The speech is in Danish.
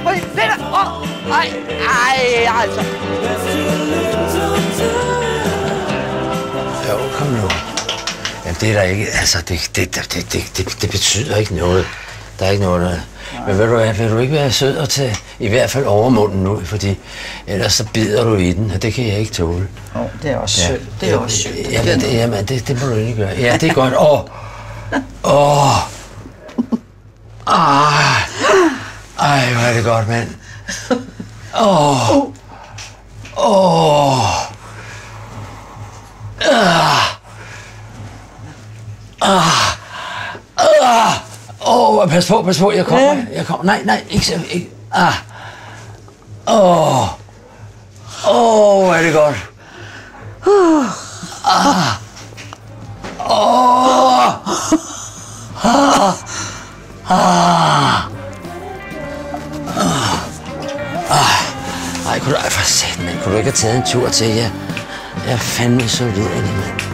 Ej, Peter! Ej, altså. Jo, kom nu. Jamen, det er der ikke. Altså, det betyder ikke noget. Der er ikke noget der. Men vil du ikke være sød og tage i hvert fald overmunden nu, fordi ellers så bider du i den, og det kan jeg ikke tåle. Det er også sødt. Det er også sødt. Jamen, det må du ikke gøre. Ja, det er godt. Ej, hvor er det godt, mand. Pas på, jeg kommer. Nej, ikke. Hvor er det godt. Ej, for satan, kunne du ikke have taget en tur til? Jeg er fandme så videre, mand.